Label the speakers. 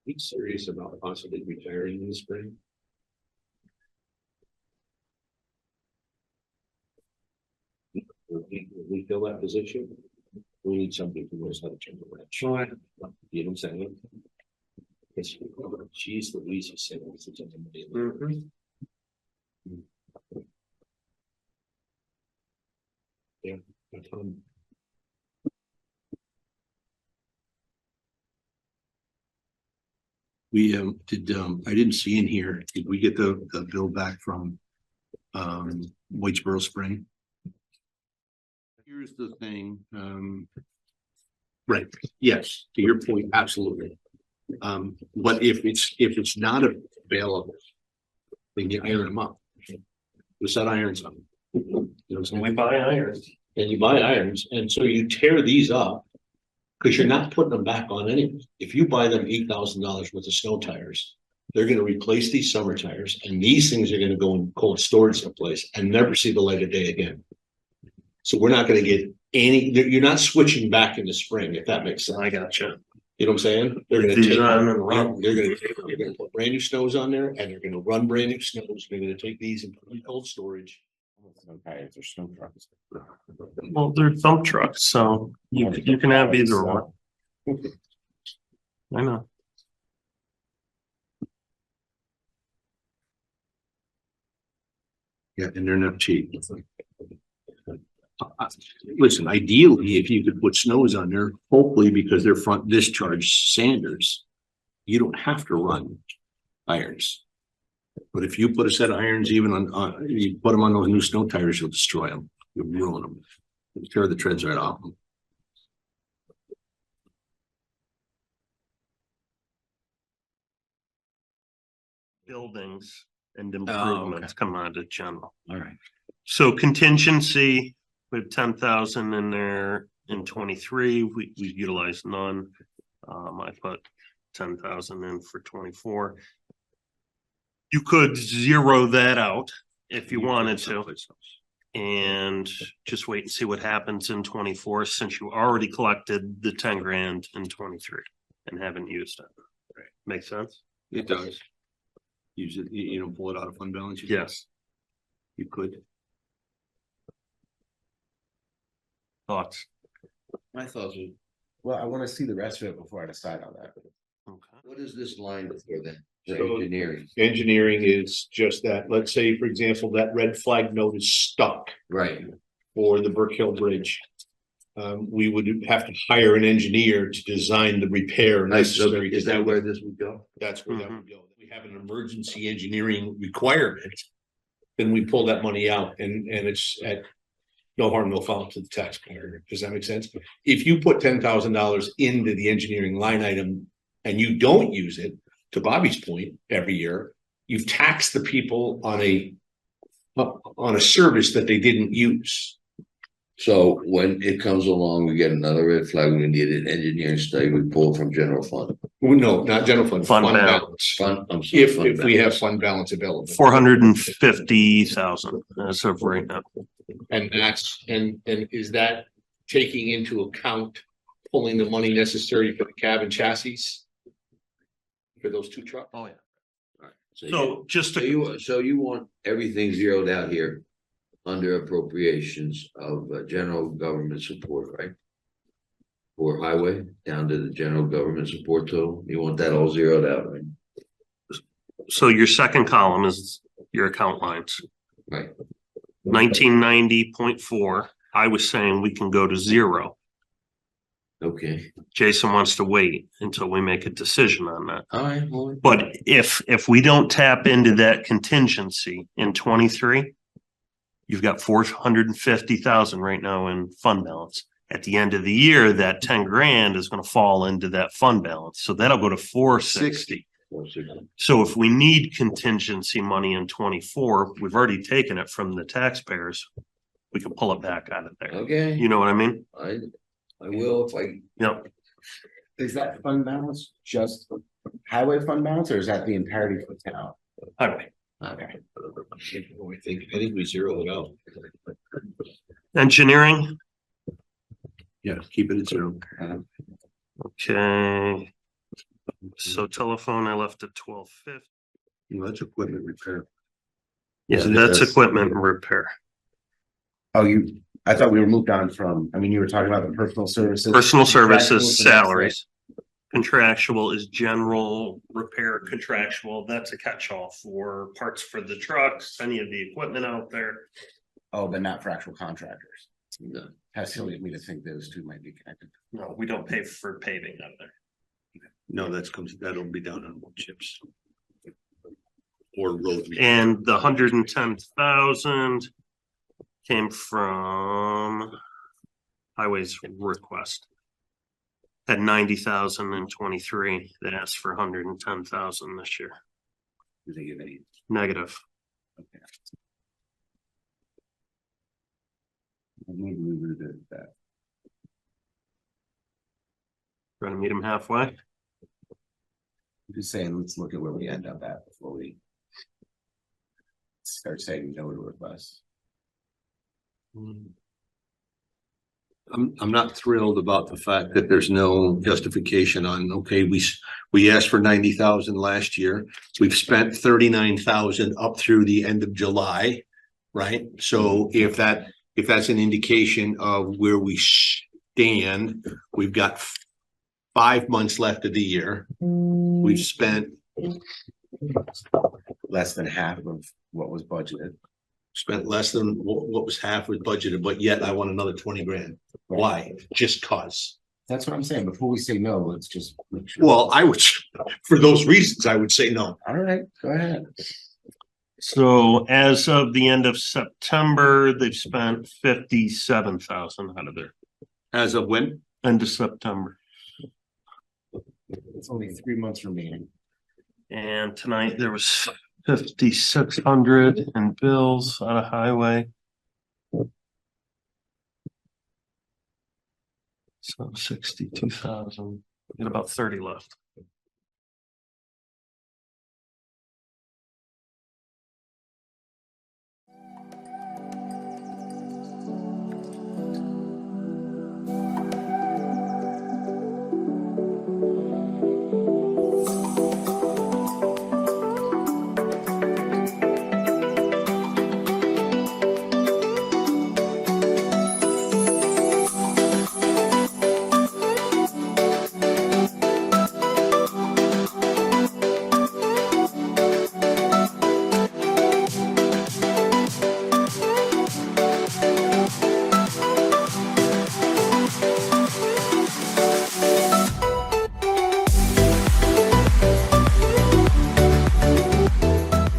Speaker 1: He's serious about possibly retiring in the spring. We fill that position. We need somebody who knows how to turn the wrench. You know what I'm saying? She's the Louise said. Yeah. We did I didn't see in here, did we get the bill back from Whitesboro Spring? Here's the thing. Right. Yes, to your point, absolutely. But if it's not available, then you iron them up. We set irons up. You know, so
Speaker 2: We buy irons.
Speaker 1: And you buy irons, and so you tear these up because you're not putting them back on anyway. If you buy them $8,000 worth of snow tires, they're going to replace these summer tires, and these things are going to go in cold storage someplace and never see the light of day again. So we're not going to get any. You're not switching back in the spring, if that makes sense.
Speaker 2: I gotcha.
Speaker 1: You know what I'm saying? They're going to take and run. They're going to put brand new snows on there, and they're going to run brand new snows. They're going to take these and put them in cold storage.
Speaker 3: Okay, they're snow trucks.
Speaker 2: Well, they're dump trucks, so you can have either one. I know.
Speaker 1: Yeah, and they're not cheap. Listen, ideally, if you could put snows on there, hopefully because they're front discharge sanders, you don't have to run irons. But if you put a set of irons even on you put them on those new snow tires, you'll destroy them. You'll ruin them. You'll tear the treads right off them.
Speaker 2: Buildings and improvements come out of general.
Speaker 1: All right.
Speaker 2: So contingency, we have 10,000 in there in 23. We utilized none. I put 10,000 in for 24. You could zero that out if you wanted to, and just wait and see what happens in 24, since you already collected the 10 grand in 23 and haven't used it. Right. Make sense?
Speaker 1: It does. Use it, you know, pull it out of fund balance.
Speaker 2: Yes.
Speaker 1: You could.
Speaker 2: Thoughts?
Speaker 3: My thoughts are, well, I want to see the rest of it before I decide on that.
Speaker 2: Okay.
Speaker 4: What is this line for then?
Speaker 1: So-
Speaker 4: Engineering,
Speaker 1: Engineering is just that. Let's say, for example, that red flag note is stuck
Speaker 4: right?
Speaker 1: for the Burke Hill Bridge. We would have to hire an engineer to design the repair necessary.
Speaker 4: Is that where this would go?
Speaker 1: That's where that would go. We have an emergency engineering requirement. Then we pull that money out and it's at no harm, no foul to the taxpayer. Does that make sense? If you put $10,000 into the engineering line item and you don't use it, to Bobby's point, every year, you've taxed the people on a service that they didn't use.
Speaker 4: So when it comes along, we get another red flag, we need an engineering study, we pull from general fund.
Speaker 1: Well, no, not general fund.
Speaker 2: Fund
Speaker 1: balance.
Speaker 4: Fund, I'm sorry,
Speaker 1: If
Speaker 4: fund
Speaker 1: we have
Speaker 4: balance.
Speaker 1: fund balance available.
Speaker 2: 450,000 as of right now.
Speaker 1: And that's, and is that taking into account pulling the money necessary for the cab and chassis? For those two trucks?
Speaker 2: Oh, yeah.
Speaker 4: So
Speaker 2: just
Speaker 4: so
Speaker 2: to,
Speaker 4: you want everything zeroed out here under appropriations of general government support, right? For highway down to the general government support total, you want that all zeroed out, right?
Speaker 2: so your second column is your account lines.
Speaker 4: Right.
Speaker 2: 1990.4. I was saying we can go to 0.
Speaker 4: Okay,
Speaker 2: Jason wants to wait until we make a decision on that.
Speaker 4: all right, well,
Speaker 2: But if we don't tap into that contingency in 23, you've got 450,000 right now in fund balance. At the end of the year, that 10 grand is going to fall into that fund balance. So that'll go to 460. So if we need contingency money in 24, we've already taken it from the taxpayers. We can pull it back out of there.
Speaker 4: okay,
Speaker 2: You know what I mean?
Speaker 4: I will if I
Speaker 2: Yep.
Speaker 3: Is that fund balance just highway fund balance, or is that the entirety of the town?
Speaker 2: Highway.
Speaker 3: Okay.
Speaker 1: I think we zeroed it out.
Speaker 2: Engineering,
Speaker 1: Yeah, keep it at zero.
Speaker 2: okay. So telephone, I left at 1250.
Speaker 1: That's equipment repair.
Speaker 2: Yeah,
Speaker 1: Isn't it
Speaker 2: that's
Speaker 1: a-
Speaker 2: equipment repair.
Speaker 3: Oh, I thought we were moved on from, I mean, you were talking about the personal services.
Speaker 2: Personal
Speaker 3: Contractual
Speaker 2: services,
Speaker 3: is the next
Speaker 2: salaries. Contractual is general repair contractual. That's a catch-all for parts for the trucks, any of the equipment out there.
Speaker 3: thing. Oh, but not for actual contractors.
Speaker 4: No.
Speaker 3: How silly of me to think those two might be connected.
Speaker 2: No, we don't pay for paving out there.
Speaker 1: No, that'll be down on wood chips. Or road.
Speaker 2: And the 110,000 came from highways request. Had 90,000 in 23. They asked for 110,000 this year.
Speaker 3: Do they give any?
Speaker 2: Negative.
Speaker 3: Okay. Maybe we revisit that.
Speaker 2: Trying to meet them halfway.
Speaker 3: I'm just saying, let's look at where we end up at before we start saying no to requests.
Speaker 1: I'm not thrilled about the fact that there's no justification on, okay, we asked for 90,000 last year. We've spent 39,000 up through the end of July, right? So if that's an indication of where we stand, we've got 5 months left of the year. We've spent
Speaker 3: Less than half of what was budgeted.
Speaker 1: less than what was half was budgeted, but yet I want another 20 grand. Why? Just cause.
Speaker 3: That's what I'm saying. Before we say no, let's just make sure.
Speaker 1: Well, I would, for those reasons, I would say no.
Speaker 3: All right, go ahead.
Speaker 2: So as of the end of September, they've spent 57,000 out of there.
Speaker 1: As of when?
Speaker 2: End of September.
Speaker 3: It's only 3 months remaining.
Speaker 2: And tonight there was 5,600 in bills out of highway. So 62,000, got about 30 left.